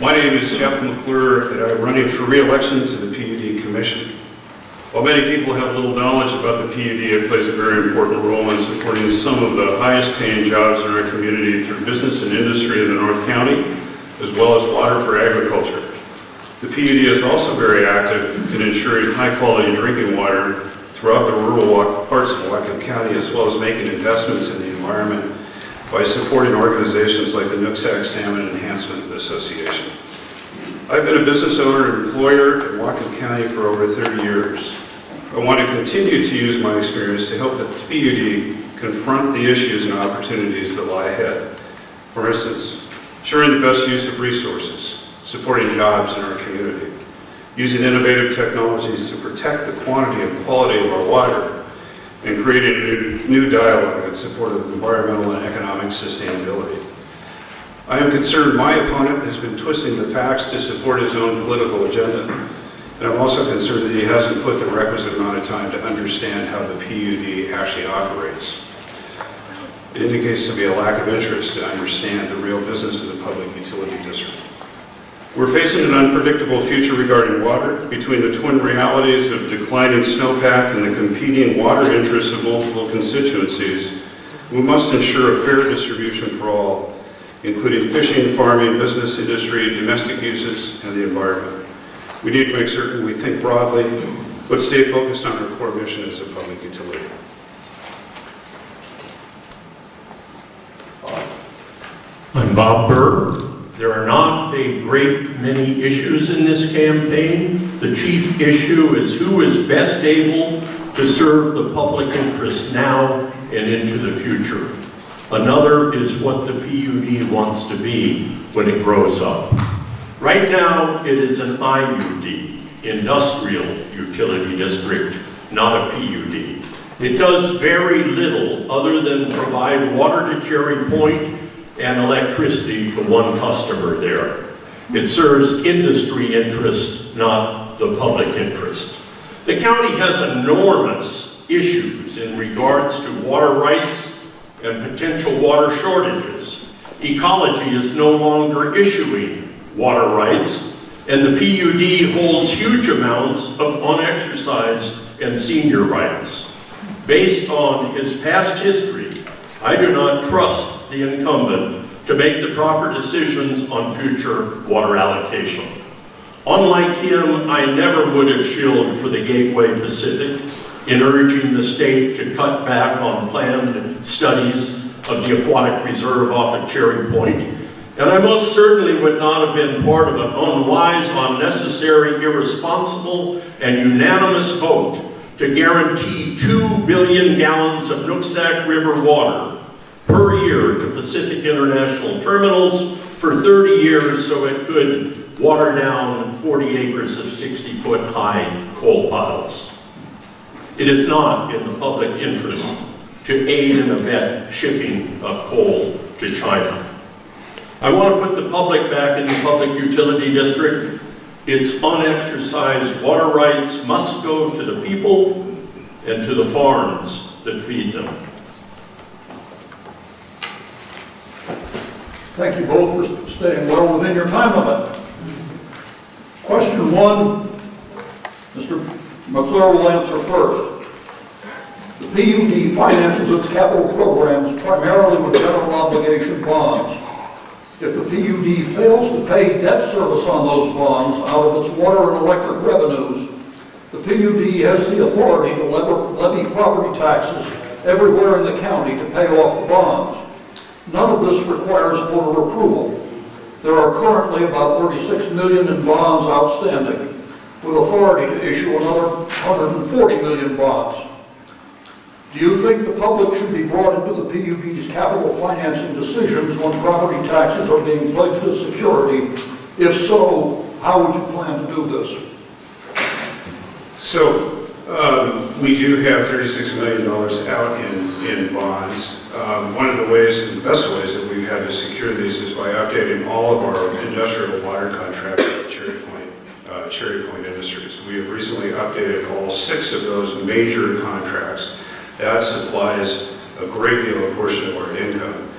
My name is Jeff McClure, and I'm running for re-election to the PUD Commission. While many people have little knowledge about the PUD, it plays a very important role in supporting some of the highest paying jobs in our community through business and industry in the North County, as well as water for agriculture. The PUD is also very active in ensuring high quality drinking water throughout the rural parts of Whatcom County, as well as making investments in the environment by supporting organizations like the Nooksack Salmon Enhancement Association. I've been a business owner and employer in Whatcom County for over 30 years. I want to continue to use my experience to help the PUD confront the issues and opportunities that lie ahead. For instance, ensuring the best use of resources, supporting jobs in our community, using innovative technologies to protect the quantity and quality of our water, and creating a new dialogue in support of environmental and economic sustainability. I am concerned my opponent has been twisting the facts to support his own political agenda, and I'm also concerned that he hasn't put the requisite amount of time to understand how the PUD actually operates. It indicates to be a lack of interest to understand the real business of the public utility district. We're facing an unpredictable future regarding water. Between the twin realities of declining snowpack and the competing water interests of multiple constituencies, we must ensure a fair distribution for all, including fishing, farming, business, industry, domestic uses, and the environment. We need to make certain we think broadly, but stay focused on our core mission as a public utility. I'm Bob Burr. There are not a great many issues in this campaign. The chief issue is who is best able to serve the public interest now and into the future. Another is what the PUD wants to be when it grows up. Right now, it is an IUD, Industrial Utility District, not a PUD. It does very little other than provide water to Cherry Point and electricity to one customer there. It serves industry interest, not the public interest. The county has enormous issues in regards to water rights and potential water shortages. Ecology is no longer issuing water rights, and the PUD holds huge amounts of unexercised and senior rights. Based on his past history, I do not trust the incumbent to make the proper decisions on future water allocation. Unlike him, I never would have shielded for the Gateway Pacific in urging the state to cut back on planned studies of the aquatic reserve off at Cherry Point. And I most certainly would not have been part of an unwise, unnecessary, irresponsible, and unanimous vote to guarantee 2 billion gallons of Nooksack River water per year to Pacific International Terminals for 30 years so it could water down 40 acres of 60-foot high coal piles. It is not in the public interest to aid and abet shipping of coal to China. I want to put the public back in the public utility district. Its unexercised water rights must go to the people and to the farms that feed them. Thank you both for staying well within your time limit. Question 1, Mr. McClure will answer first. The PUD finances its capital programs primarily with general obligation bonds. If the PUD fails to pay debt service on those bonds out of its water and electric revenues, the PUD has the authority to levy property taxes everywhere in the county to pay off the bonds. None of this requires voter approval. There are currently about 36 million in bonds outstanding, with authority to issue another 140 million bonds. Do you think the public should be brought into the PUD's capital financing decisions when property taxes are being pledged as security? If so, how would you plan to do this? So, we do have $36 million out in bonds. One of the ways, the best ways that we've had to secure these is by updating all of our industrial water contracts with Cherry Point Industries. We have recently updated all 6 of those major contracts. That supplies a great deal of portion of our income.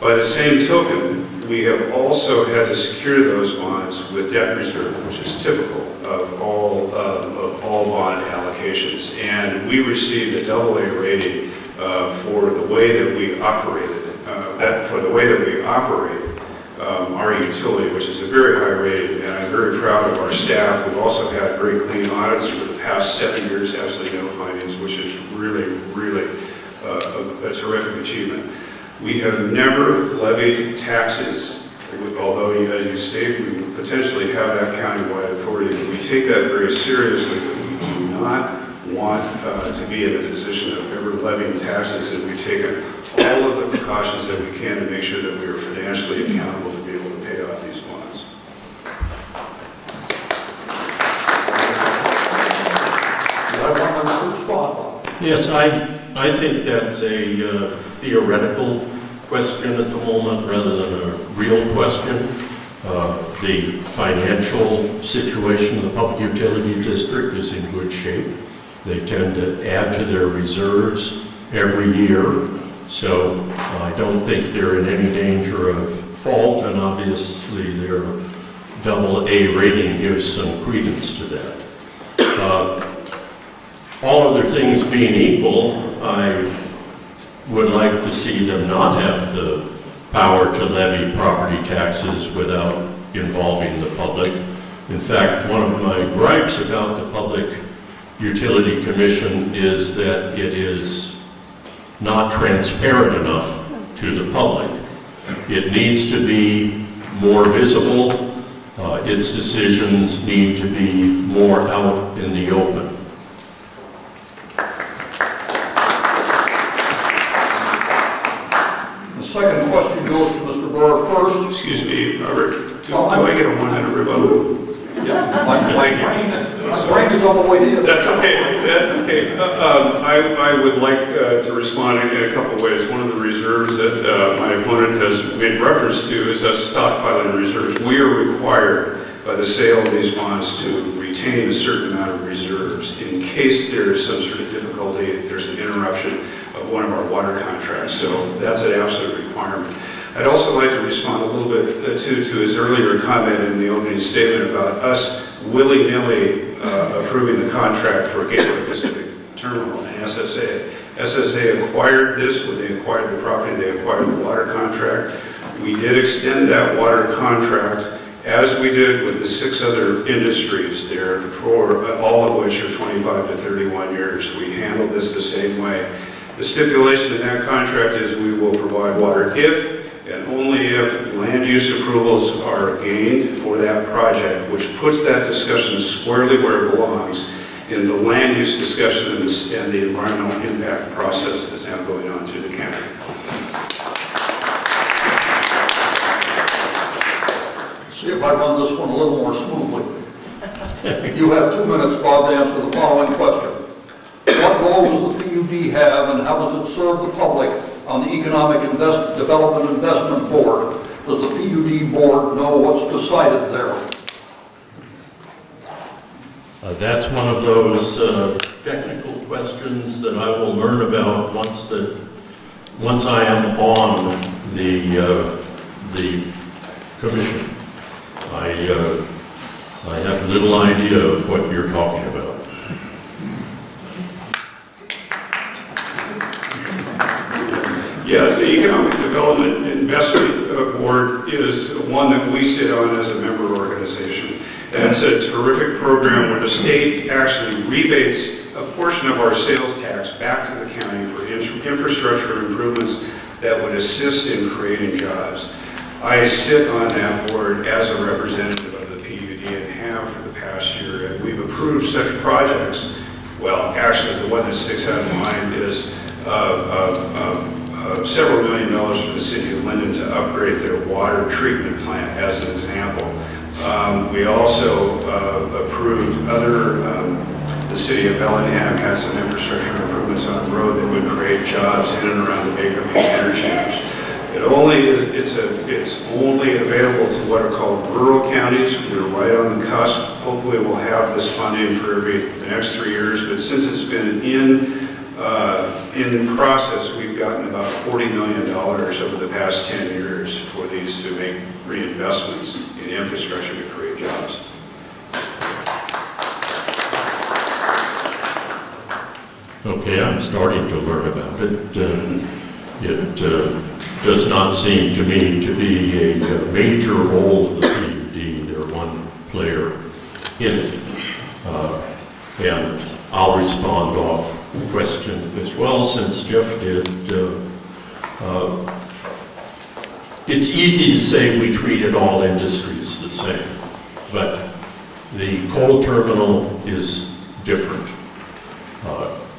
By the same token, We have also had to secure those bonds with debt reserve, which is typical of all bond allocations. And we received a AA rating for the way that we operated, our utility, which is a very high rating, and I'm very proud of our staff. We've also had very clean audits for the past 7 years, absolutely no findings, which is really, really a terrific achievement. We have never levied taxes, although, as you state, we potentially have that countywide authority. We take that very seriously, but we do not want to be in a position of ever levying taxes, and we've taken all of the precautions that we can to make sure that we are financially accountable to be able to pay off these bonds. Yes, I think that's a theoretical question at the moment rather than a real question. The financial situation of the Public Utility District is in good shape. They tend to add to their reserves every year, so I don't think they're in any danger of fault, and obviously their AA rating gives some credence to that. All other things being equal, I would like to see them not have the power to levy property taxes without involving the public. In fact, one of my gripes about the Public Utility Commission is that it is not transparent enough to the public. It needs to be more visible. Its decisions need to be more out in the open. The second question goes to Mr. Burr first. Excuse me, Robert, do I get a 1-minute rebuttal? Yeah, my brain is on the way to you. That's okay, that's okay. I would like to respond in a couple of ways. One of the reserves that my opponent has made reference to is us stockpiling reserves. We are required by the sale of these bonds to retain a certain amount of reserves in case there is some sort of difficulty, if there's an interruption of one of our water contracts. So that's an absolute requirement. I'd also like to respond a little bit to his earlier comment in the opening statement about us willy-nilly approving the contract for Gateway Pacific Terminal and SSA. SSA acquired this when they acquired the property, they acquired the water contract. We did extend that water contract as we did with the 6 other industries there, for all of which are 25 to 31 years. We handled this the same way. The stipulation in that contract is we will provide water if and only if land use approvals are gained for that project, which puts that discussion squarely where it belongs in the land use discussion and the environmental impact process that's now going on through the county. See if I run this one a little more smoothly. You have 2 minutes, Bob, to answer the following question. What role does the PUD have and how does it serve the public on the Economic Development Investment Board? Does the PUD board know what's decided there? That's one of those technical questions that I will learn about once I am on the commission. I have little idea of what you're talking about. Yeah, the Economic Development Investment Board is one that we sit on as a member organization. And it's a terrific program where the state actually rebates a portion of our sales tax back to the county for infrastructure improvements that would assist in creating jobs. I sit on that board as a representative of the PUD and have for the past year, and we've approved such projects. Well, actually, the one that sticks out in mind is several $1 million for the city of Linden to upgrade their water treatment plant, as an example. We also approved the city of Bellingham had some infrastructure improvements on the road that would create jobs in and around the Baker interchange. It's only available to what are called rural counties. We're right on the cusp. Hopefully we'll have this funding for the next 3 years, but since it's been in In process, we've gotten about $40 million over the past 10 years for these to make reinvestments in infrastructure to create jobs. Okay, I'm starting to learn about it. It does not seem to me to be a major role of the PUD. They're one player in it. And I'll respond off question as well, since Jeff did. It's easy to say we treated all industries the same, but the coal terminal is different.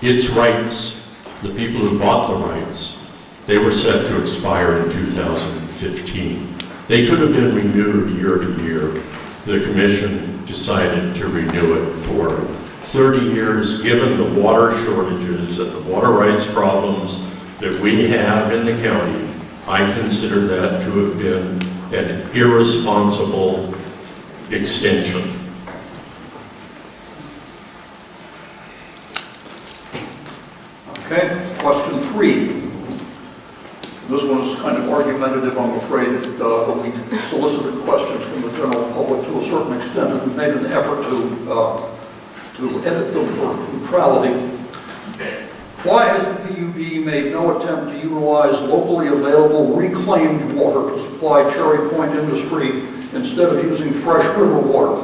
Its rights, the people who bought the rights, they were set to expire in 2015. They could have been renewed year to year. The commission decided to renew it for 30 years, given the water shortages and the water rights problems that we have in the county. I consider that to have been an irresponsible extension. Okay, question 3. This one is kind of argumentative, I'm afraid, but we solicited questions from the general public to a certain extent, and we made an effort to edit them for neutrality. Why has the PUD made no attempt to utilize locally available reclaimed water to supply Cherry Point industry instead of using fresh river water?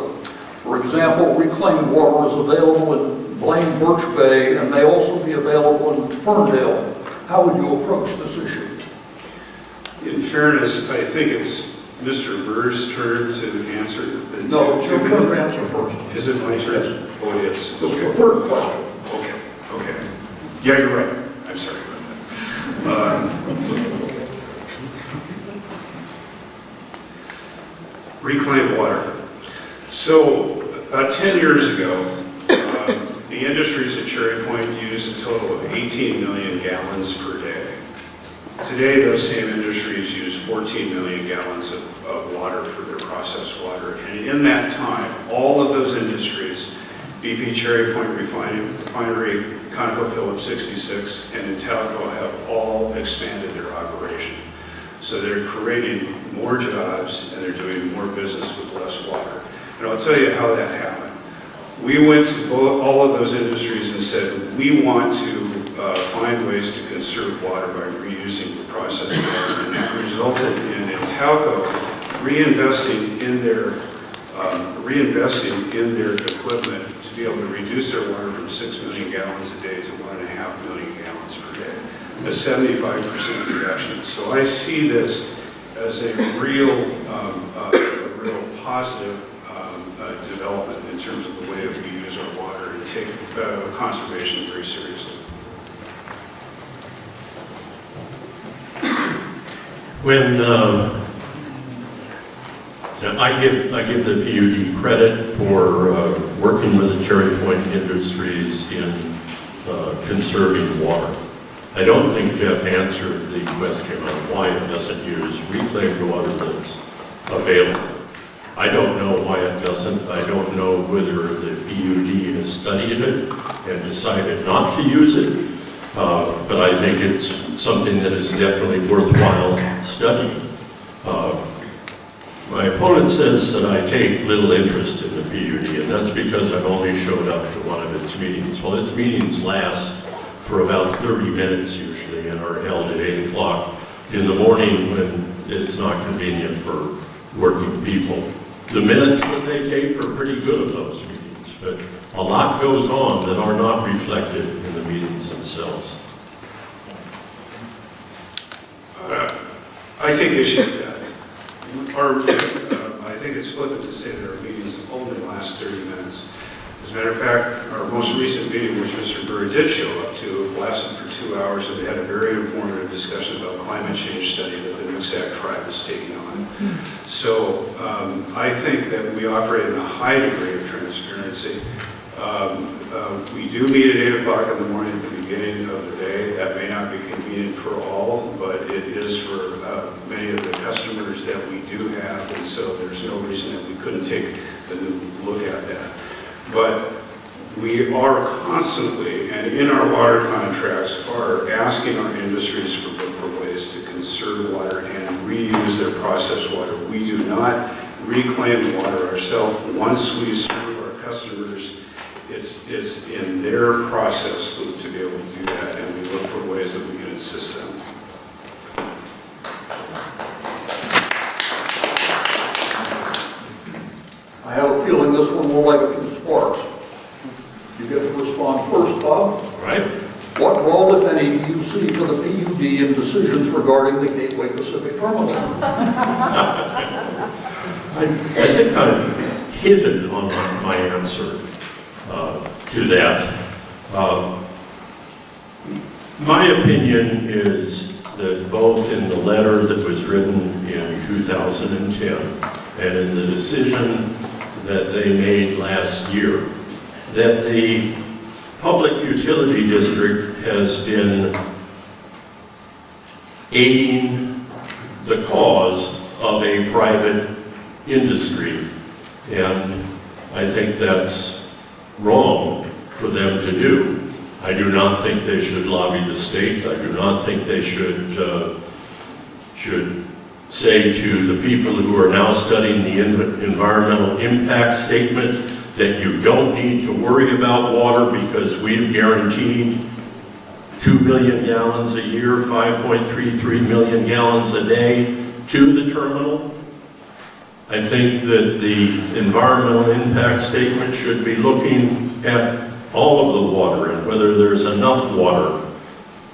For example, reclaimed water is available in Blaine Birch Bay and may also be available in Ferndale. How would you approach this issue? In fairness, I think it's Mr. Burr's turn to answer. No, it's your turn to answer first. Is it my turn? Yes. Oh, it is. This is the third question. Okay. Yeah, you're right. I'm sorry about that. Reclaimed water. So, about 10 years ago, the industries at Cherry Point used a total of 18 million gallons per day. Today, those same industries use 14 million gallons of water for their processed water. And in that time, all of those industries, BP Cherry Point Refinery, ConocoPhillips 66, and Intalco have all expanded their operation. So they're creating more jobs and they're doing more business with less water. And I'll tell you how that happened. We went to all of those industries and said, we want to find ways to conserve water by reusing the processed water. And that resulted in Intalco reinvesting in their equipment to be able to reduce their water from 6 million gallons a day to 1.5 million gallons per day, a 75% reduction. So I see this as a real positive development in terms of the way that we use our water and take conservation very seriously. When I give the PUD credit for working with the Cherry Point industries in conserving water. I don't think Jeff answered the question on why it doesn't use reclaimed water that's available. I don't know why it doesn't. I don't know whether the PUD has studied it and decided not to use it, but I think it's something that is definitely worthwhile studying. My opponent says that I take little interest in the PUD, and that's because I've only showed up to one of its meetings. Well, its meetings last for about 30 minutes usually and are held at 8 o'clock in the morning when it's not convenient for working people. The minutes that they take are pretty good of those meetings, but a lot goes on that are not reflected in the meetings themselves. I take issue with that. I think it's flippant to say that our meetings only last 30 minutes. As a matter of fact, our most recent meeting, which Mr. Burr did show up to, lasted for 2 hours, and we had a very informative discussion about climate change study that the Nooksack tribe is taking on. So I think that we operate in a high degree of transparency. We do meet at 8 o'clock in the morning at the beginning of the day. That may not be convenient for all, but it is for many of the customers that we do have, and so there's no reason that we couldn't take a new look at that. But We are constantly, and in our water contracts, are asking our industries for ways to conserve water and reuse their processed water. We do not reclaim water ourselves. Once we serve our customers, it's in their process loop to be able to do that, and we look for ways that we can assist them. I have a feeling this one will light a few sparks. You get to respond first, Bob. All right. What role, if any, do you see for the PUD in decisions regarding the Gateway Pacific Terminal? I think I've hinted on my answer to that. My opinion is that both in the letter that was written in 2010 and in the decision that they made last year, that the Public Utility District has been aiding the cause of a private industry. And I think that's wrong for them to do. I do not think they should lobby the state. I do not think they should say to the people who are now studying the environmental impact statement that you don't need to worry about water because we've guaranteed 2 billion gallons a year, 5.33 million gallons a day to the terminal. I think that the environmental impact statement should be looking at all of the water and whether there's enough water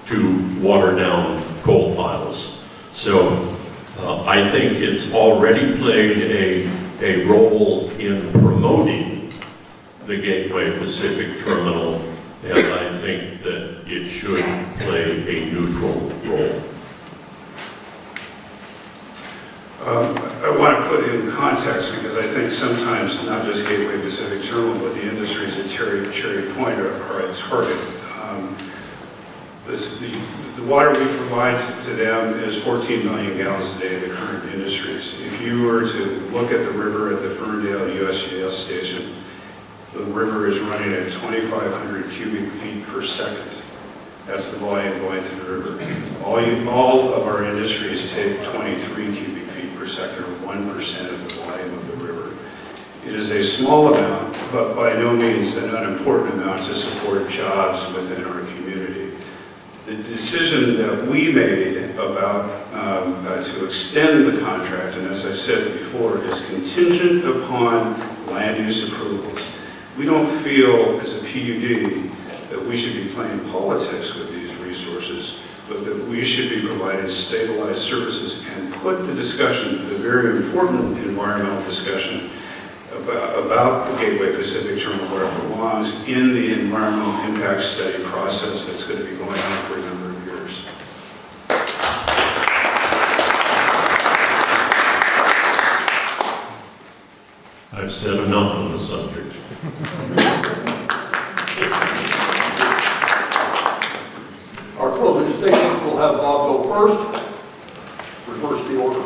to water down coal piles. So I think it's already played a role in promoting the Gateway Pacific Terminal, and I think that it should play a neutral role. I want to put in context because I think sometimes not just Gateway Pacific Terminal, but the industries at Cherry Point are a target. The water we provide to them is 14 million gallons a day, the current industries. If you were to look at the river at the Ferndale USGS station, the river is running at 2,500 cubic feet per second. That's the volume going through the river. All of our industries take 23 cubic feet per second, or 1% of the volume of the river. It is a small amount, but by no means an unimportant amount to support jobs within our community. The decision that we made about to extend the contract, and as I said before, is contingent upon land use approvals. We don't feel as a PUD that we should be playing politics with these resources, but that we should be providing stabilized services and put the discussion, the very important environmental discussion about the Gateway Pacific Terminal where it belongs in the environmental impact study process that's going to be going on for a number of years. I've said enough on the subject. Our closing statements will have Bob go first. Reverse the order.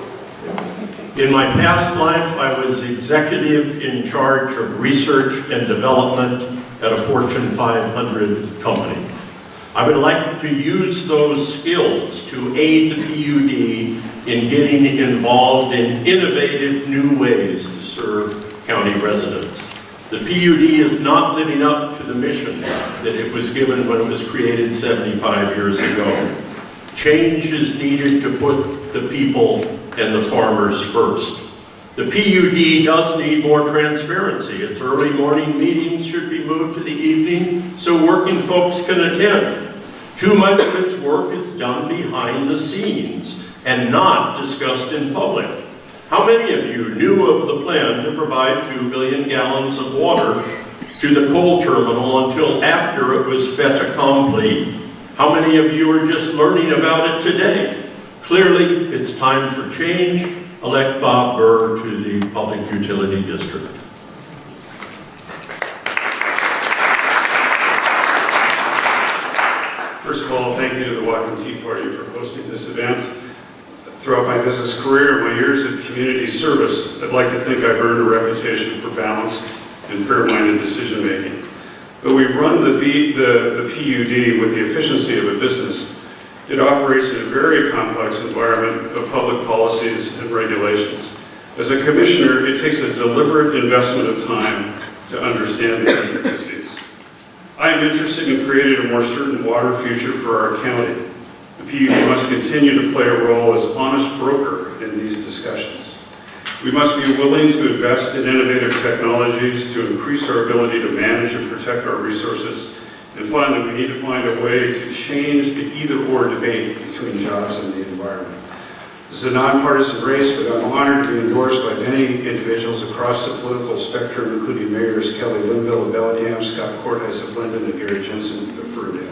In my past life, I was executive in charge of research and development at a Fortune 500 company. I would like to use those skills to aid the PUD in getting involved in innovative new ways to serve county residents. The PUD is not living up to the mission that it was given when it was created 75 years ago. Change is needed to put the people and the farmers first. The PUD does need more transparency. Its early morning meetings should be moved to the evening so working folks can attend. Too much of its work is done behind the scenes and not discussed in public. How many of you knew of the plan to provide 2 billion gallons of water to the coal terminal until after it was fait accompli? How many of you are just learning about it today? Clearly, it's time for change. Elect Bob Burr to the Public Utility District. First of all, thank you to the Whatcom Tea Party for hosting this event. Throughout my business career and my years of community service, I'd like to think I've earned a reputation for balanced and fair-minded decision-making. Though we run the PUD with the efficiency of a business, it operates in a very complex environment of public policies and regulations. As a commissioner, it takes a deliberate investment of time to understand the intricacies. I am interested in creating a more certain water future for our county. The PUD must continue to play a role as honest broker in these discussions. We must be willing to invest in innovative technologies to increase our ability to manage and protect our resources. And finally, we need to find a way to change the either-or debate between jobs and the environment. This is a nonpartisan race, but I'm honored to be endorsed by many individuals across the political spectrum, including Mayors Kelly Linville of Bellingham, Scott Cordes of Linden, and Gary Jensen of Ferndale.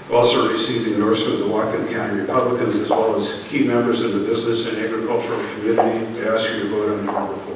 I've also received the endorsement of the Whatcom County Republicans, as well as key members of the business and agricultural community. I ask you to vote on number 4.